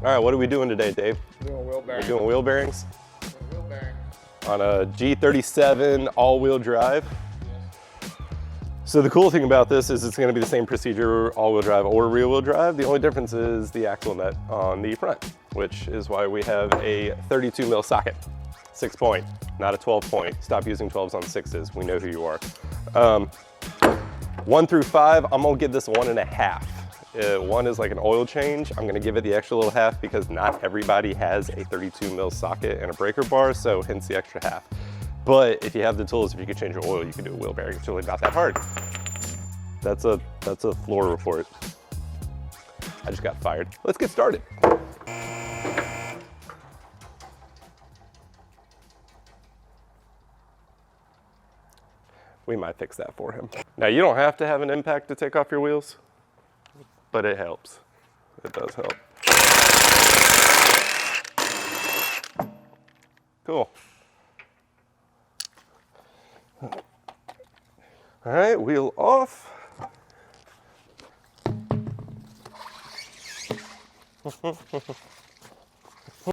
All right, what are we doing today, Dave? Doing wheel bearings. We're doing wheel bearings Wheel bearings. on a G37 all-wheel drive. So the cool thing about this is it's going to be the same procedure, all-wheel drive or rear-wheel drive. The only difference is the axle nut on the front, which is why we have a 32 mil socket, 6-point, not a 12-point. Stop using 12s on 6s. We know who you are. 1 through 5, I'm gonna give this 1.5. 1 is like an oil change. I'm gonna give it the extra little half because not everybody has a 32 mil socket and a breaker bar, so hence the extra half. But if you have the tools, if you could change your oil, you can do a wheel bearing. It's really not that hard. That's a floor report. I just got fired. Let's get started. We might fix that for him. Now, you don't have to have an impact to take off your wheels, but it helps. It does help. Cool. All right, wheel off.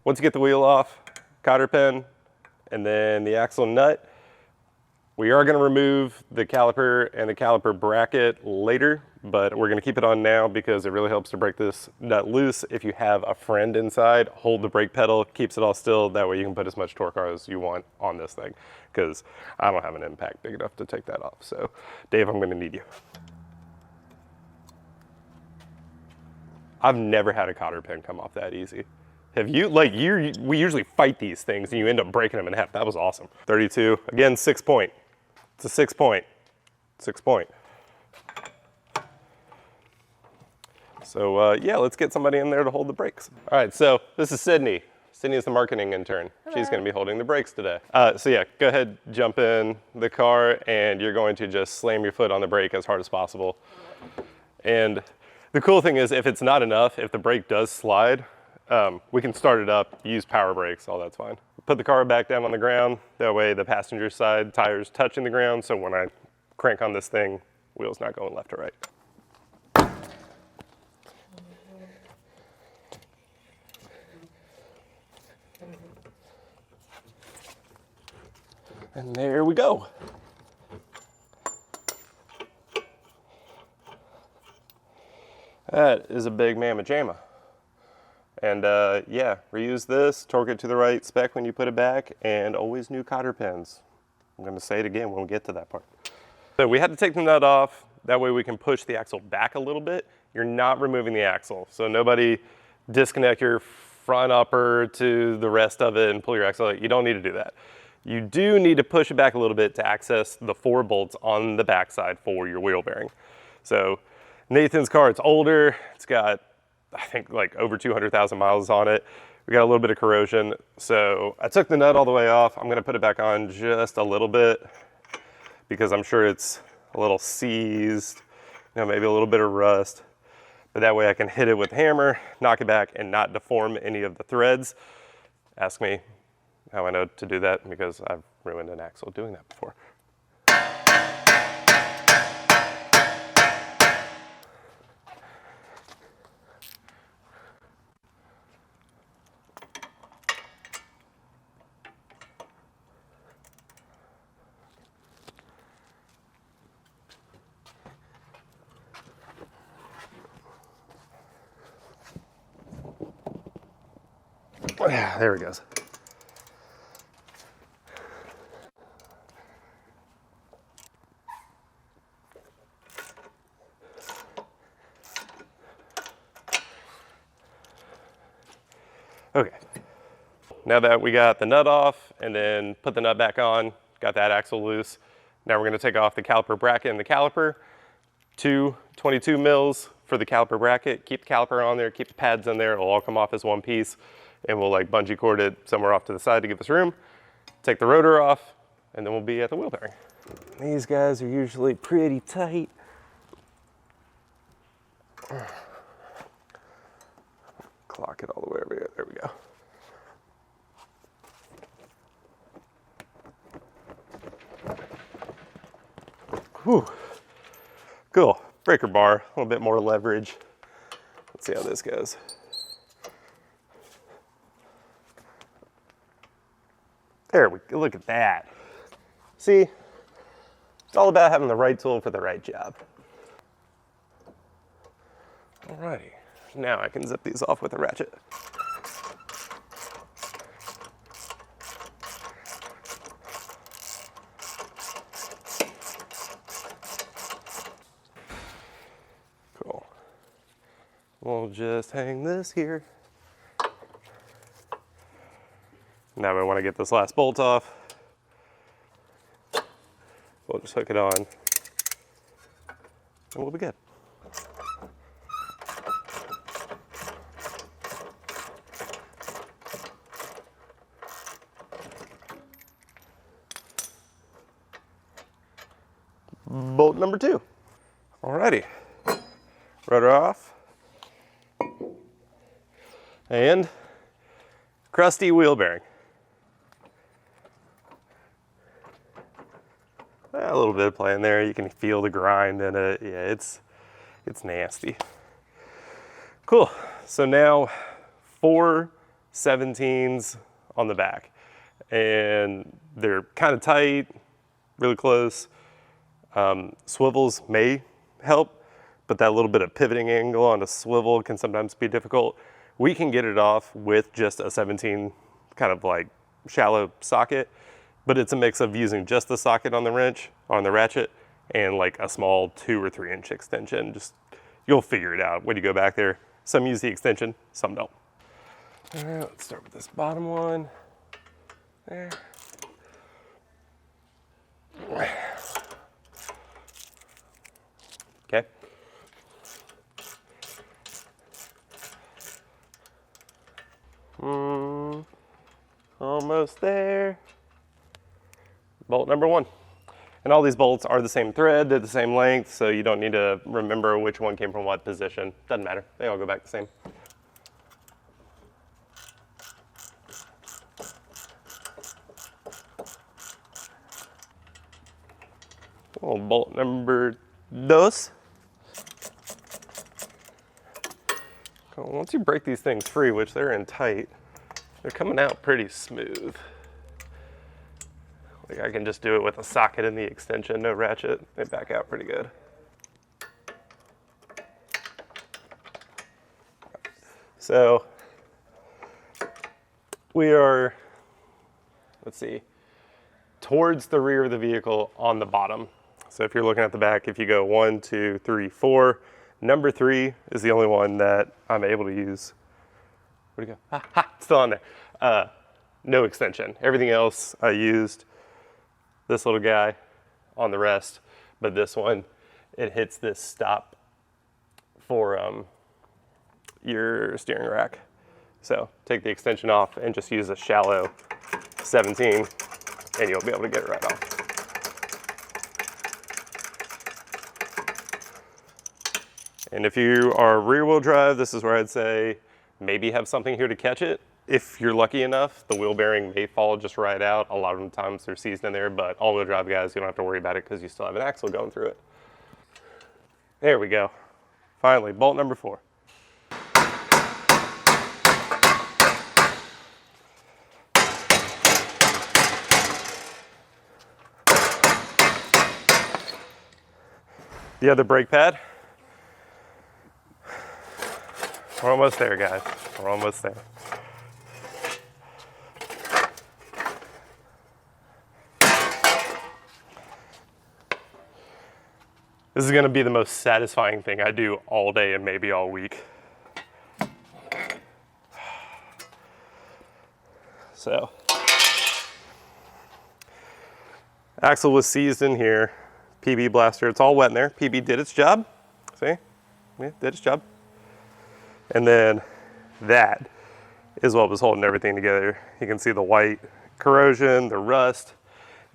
Once you get the wheel off, cotter pin, and then the axle nut, we are going to remove the caliper and the caliper bracket later, but we're going to keep it on now because it really helps to break this nut loose. If you have a friend inside, hold the brake pedal, keeps it all still. That way you can put as much torque as you want on this thing, because I don't have an impact big enough to take that off. So Dave, I'm going to need you. I've never had a cotter pin come off that easy. Have you? Like, we usually fight these things and you end up breaking them in half. That was awesome. 32, again, 6-point. It's a 6-point, 6-point. So yeah, let's get somebody in there to hold the brakes. All right, so this is Sydney. Sydney is the marketing intern. Hello. She's gonna be holding the brakes today. So yeah, go ahead, jump in the car, and you're going to just slam your foot on the brake as hard as possible. And the cool thing is, if it's not enough, if the brake does slide, we can start it up, use power brakes, all that's fine. Put the car back down on the ground, that way the passenger side tire's touching the ground, so when I crank on this thing, wheel's not going left or right. And there we go. That is a big mamma jamma. And yeah, reuse this, torque it to the right spec when you put it back, and always new cotter pins. I'm gonna say it again when we get to that part. So we had to take the nut off, that way we can push the axle back a little bit. You're not removing the axle, so nobody disconnect your front upper to the rest of it and pull your axle out. You don't need to do that. You do need to push it back a little bit to access the 4 bolts on the backside for your wheel bearing. So Nathan's car, it's older, it's got, I think, like over 200,000 miles on it. We got a little bit of corrosion. So I took the nut all the way off. I'm gonna put it back on just a little bit because I'm sure it's a little seized, you know, maybe a little bit of rust. But that way I can hit it with a hammer, knock it back, and not deform any of the threads. Ask me how I know to do that because I've ruined an axle doing that before. Yeah, there it goes. Okay, now that we got the nut off and then put the nut back on, got that axle loose, now we're gonna take off the caliper bracket and the caliper. 22 mils for the caliper bracket. Keep the caliper on there, keep the pads in there, it'll all come off as one piece, and we'll like bungee cord it somewhere off to the side to give us room. Take the rotor off, and then we'll be at the wheel bearing. These guys are usually pretty tight. Clock it all the way over here, there we go. Whew. Cool. Breaker bar, a little bit more leverage. Let's see how this goes. There we go, look at that. See, it's all about having the right tool for the right job. Alrighty, now I can zip these off with a ratchet. Cool. We'll just hang this here. Now we want to get this last bolt off. We'll just hook it on and we'll be good. Bolt number 2. Alrighty, rotor off. And crusty wheel bearing. A little bit of play in there. You can feel the grind in it. Yeah, it's nasty. Cool. So now 4 17s on the back, and they're kind of tight, really close. Swivels may help, but that little bit of pivoting angle on a swivel can sometimes be difficult. We can get it off with just a 17 kind of like shallow socket, but it's a mix of using just the socket on the wrench, on the ratchet, and like a small 2 or 3 inch extension. Just, you'll figure it out when you go back there. Some use the extension, some don't. All right, let's start with this bottom one. There. Okay. Almost there. Bolt number 1. And all these bolts are the same thread, they're the same length, so you don't need to remember which one came from what position. Doesn't matter, they all go back the same. Oh, bolt number 2. Once you break these things free, which they're in tight, they're coming out pretty smooth. Like I can just do it with a socket in the extension, no ratchet. They back out pretty good. So we are, let's see, towards the rear of the vehicle on the bottom. So if you're looking at the back, if you go 1, 2, 3, 4, number 3 is the only one that I'm able to use. Where'd it go? Ha, ha, it's still on there. No extension. Everything else I used this little guy on the rest, but this one, it hits this stop for your steering rack. So take the extension off and just use a shallow 17 and you'll be able to get it right off. And if you are rear wheel drive, this is where I'd say maybe have something here to catch it. If you're lucky enough, the wheel bearing may fall just right out. A lot of the times they're seized in there, but all wheel drive guys, you don't have to worry about it because you still have an axle going through it. There we go. Finally, bolt number 4. The other brake pad. We're almost there, guys. We're almost there. This is going to be the most satisfying thing I do all day and maybe all week. So, axle was seized in here. PB blaster, it's all wet in there. PB did its job. See? Yeah, did its job. And then that is what was holding everything together. You can see the white corrosion, the rust,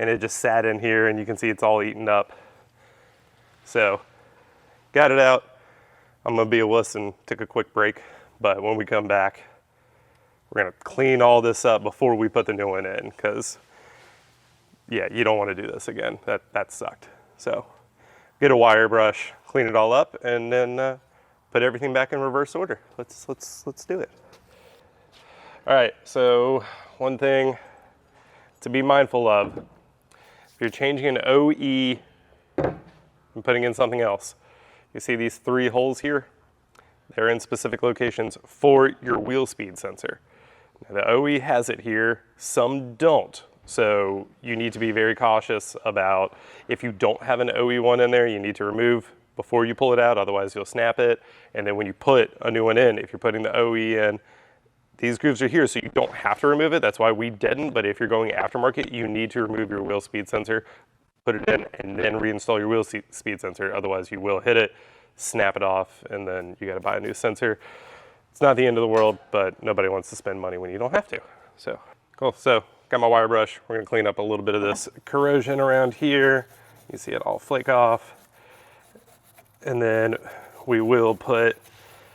and it just sat in here and you can see it's all eaten up. So, got it out. I'm gonna be a wuss and take a quick break, but when we come back, we're gonna clean all this up before we put the new one in, because yeah, you don't wanna do this again. That sucked. So, get a wire brush, clean it all up, and then put everything back in reverse order. Let's do it. All right, so one thing to be mindful of, if you're changing an OE and putting in something else, you see these 3 holes here? They're in specific locations for your wheel speed sensor. Now, the OE has it here, some don't. So you need to be very cautious about if you don't have an OE one in there, you need to remove before you pull it out, otherwise you'll snap it. And then when you put a new one in, if you're putting the OE in, these grooves are here, so you don't have to remove it. That's why we didn't, but if you're going aftermarket, you need to remove your wheel speed sensor, put it in, and then reinstall your wheel speed sensor. Otherwise you will hit it, snap it off, and then you gotta buy a new sensor. It's not the end of the world, but nobody wants to spend money when you don't have to. So, cool. So, got my wire brush. We're gonna clean up a little bit of this corrosion around here. You see it all flake off. And then we will put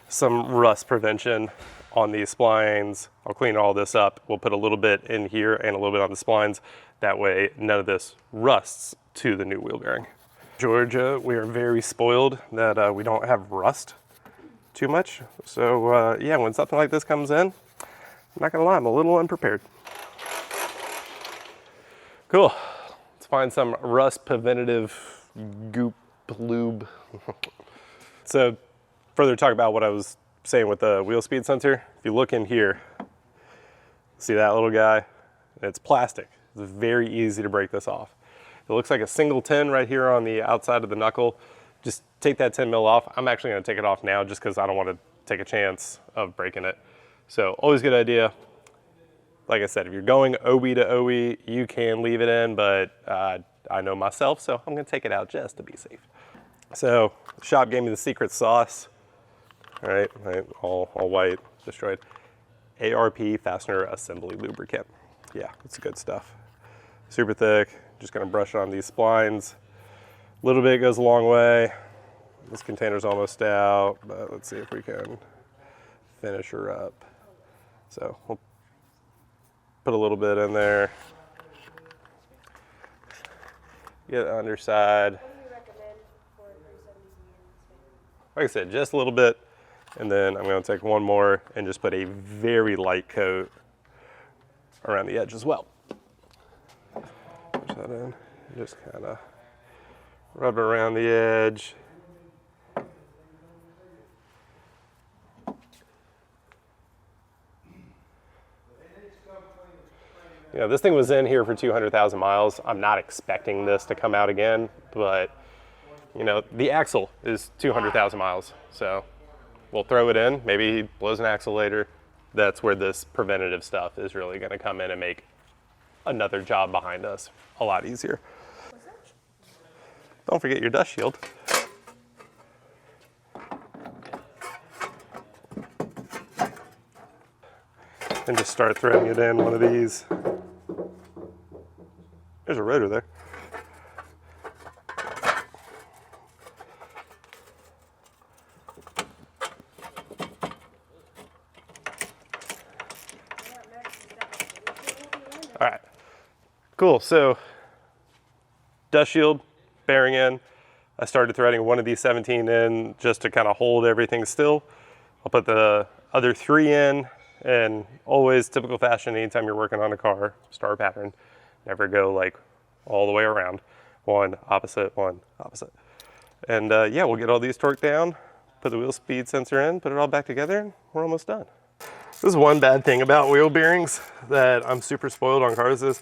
some rust prevention on these splines. I'll clean all this up. We'll put a little bit in here and a little bit on the splines. That way, none of this rusts to the new wheel bearing. Georgia, we are very spoiled that we don't have rust too much. So yeah, when something like this comes in, I'm not gonna lie, I'm a little unprepared. Cool. Let's find some rust preventative goop lube. So further talk about what I was saying with the wheel speed sensor. If you look in here, see that little guy? It's plastic. It's very easy to break this off. It looks like a single 10 right here on the outside of the knuckle. Just take that 10 mil off. I'm actually gonna take it off now just because I don't want to take a chance of breaking it. So always a good idea. Like I said, if you're going OE to OE, you can leave it in, but I know myself, so I'm gonna take it out just to be safe. So the shop gave me the secret sauce. All right, all white, destroyed. ARP fastener assembly lubricant. Yeah, it's good stuff. Super thick, just gonna brush it on these splines. A little bit goes a long way. This container's almost out, but let's see if we can finish her up. So we'll put a little bit in there. Get the underside. What do you recommend for 370Z? Like I said, just a little bit. And then I'm gonna take one more and just put a very light coat around the edge as well. Push that in, just kinda rub it around the edge. You know, this thing was in here for 200,000 miles. I'm not expecting this to come out again, but you know, the axle is 200,000 miles. So we'll throw it in, maybe he blows an axle later. That's where this preventative stuff is really gonna come in and make another job behind us a lot easier. Don't forget your dust shield. And just start threading it in one of these. There's a rotor there. All right, cool. So dust shield, bearing in. I started threading one of these 17 in just to kind of hold everything still. I'll put the other 3 in, and always typical fashion, anytime you're working on a car, star pattern, never go like all the way around. One opposite, one opposite. And yeah, we'll get all these torqued down, put the wheel speed sensor in, put it all back together, and we're almost done. This is one bad thing about wheel bearings that I'm super spoiled on cars is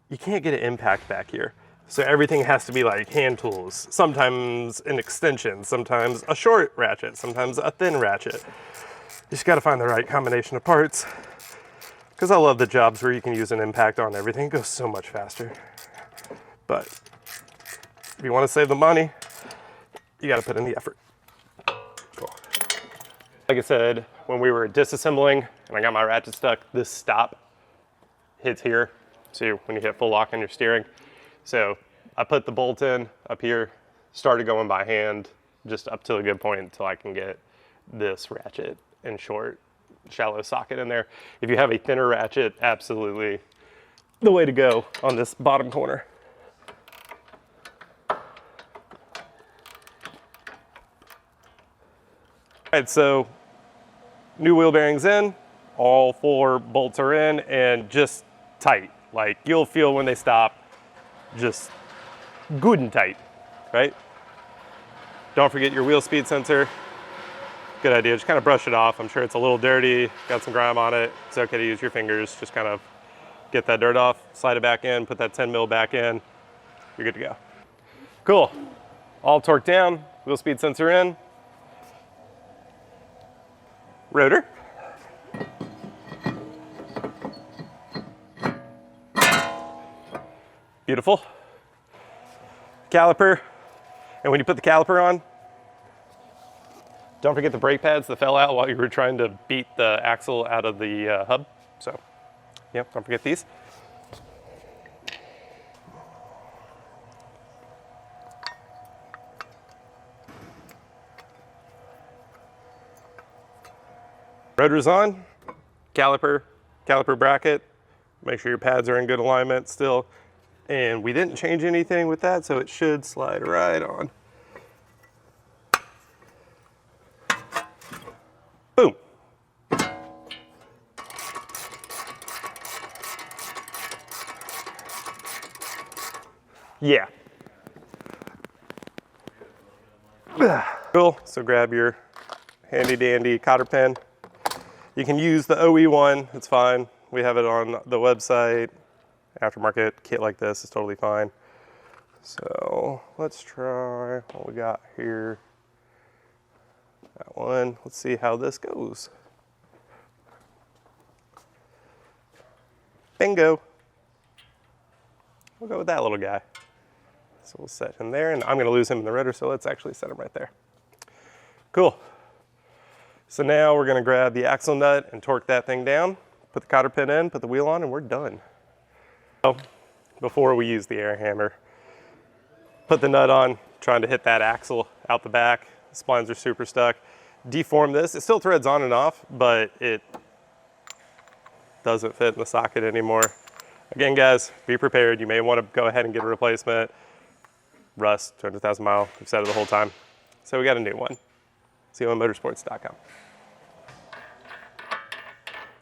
you can't get an impact back here. So everything has to be like hand tools, sometimes an extension, sometimes a short ratchet, sometimes a thin ratchet. You just gotta find the right combination of parts, because I love the jobs where you can use an impact on everything. It goes so much faster. But if you wanna save the money, you gotta put in the effort. Cool. Like I said, when we were disassembling and I got my ratchet stuck, this stop hits here. So when you hit full lock on your steering. So I put the bolt in up here, started going by hand, just up to a good point until I can get this ratchet and short, shallow socket in there. If you have a thinner ratchet, absolutely the way to go on this bottom corner. All right, so new wheel bearings in, all 4 bolts are in, and just tight. Like you'll feel when they stop just good and tight, right? Don't forget your wheel speed sensor. Good idea, just kind of brush it off. I'm sure it's a little dirty, got some grime on it. It's okay to use your fingers, just kind of get that dirt off, slide it back in, put that 10 mil back in, you're good to go. Cool, all torqued down, wheel speed sensor in. Rotor. Beautiful. Caliper, and when you put the caliper on, don't forget the brake pads that fell out while you were trying to beat the axle out of the hub. So, yeah, don't forget these. Rotor's on, caliper bracket. Make sure your pads are in good alignment still. And we didn't change anything with that, so it should slide right on. Boom. Yeah. Cool, so grab your handy dandy cotter pen. You can use the OE one, it's fine. We have it on the website. Aftermarket kit like this is totally fine. So let's try what we got here. That one, let's see how this goes. Bingo. We'll go with that little guy. So we'll set him there, and I'm gonna lose him in the rotor, so let's actually set him right there. Cool. So now we're gonna grab the axle nut and torque that thing down, put the cotter pin in, put the wheel on, and we're done. So before we use the air hammer, put the nut on, trying to hit that axle out the back. The splines are super stuck. Deform this. It still threads on and off, but it doesn't fit in the socket anymore. Again, guys, be prepared. You may want to go ahead and get a replacement. Rust, 200,000 mile. We've said it the whole time. So we got a new one. COMmotorsports.com.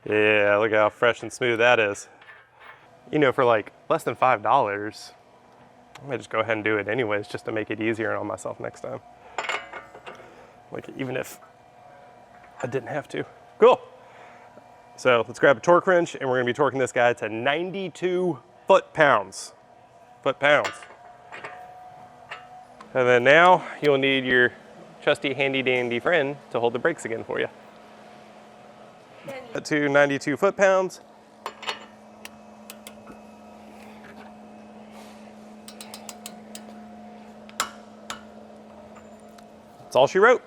Yeah, look how fresh and smooth that is. You know, for like less than $5, I might just go ahead and do it anyways, just to make it easier on myself next time. Like, even if I didn't have to. Cool. So let's grab a torque wrench, and we're gonna be torquing this guy to 92 foot-pounds. Foot-pounds. And then now you'll need your trusty handy-dandy friend to hold the brakes again for you. To 92 foot-pounds. That's all she wrote.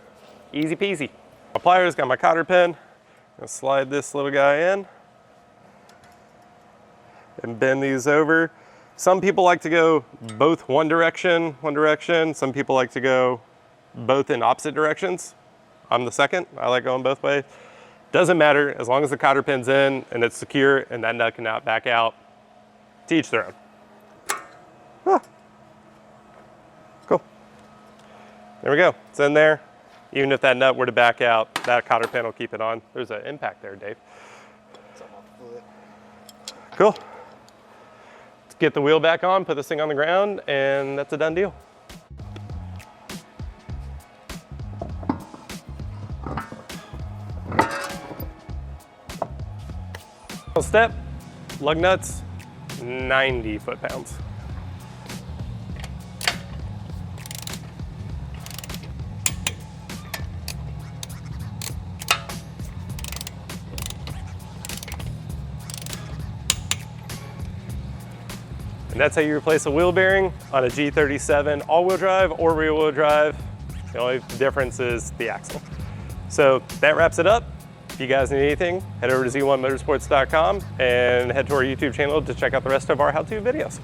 Easy peasy. My pliers, got my cotter pin. I'm gonna slide this little guy in and bend these over. Some people like to go both one direction. Some people like to go both in opposite directions. I'm the second. I like going both ways. Doesn't matter, as long as the cotter pin's in and it's secure and that nut can not back out. To each their own. Ah. Cool. There we go, it's in there. Even if that nut were to back out, that cotter pin will keep it on. There's an impact there, Dave. Cool. Let's get the wheel back on, put this thing on the ground, and that's a done deal. Final step, lug nuts, 90 foot-pounds. And that's how you replace a wheel bearing on a G37 all-wheel drive or rear-wheel drive. The only difference is the axle. So that wraps it up. If you guys need anything, head over to Z1Motorsports.com and head to our YouTube channel to check out the rest of our how-to videos.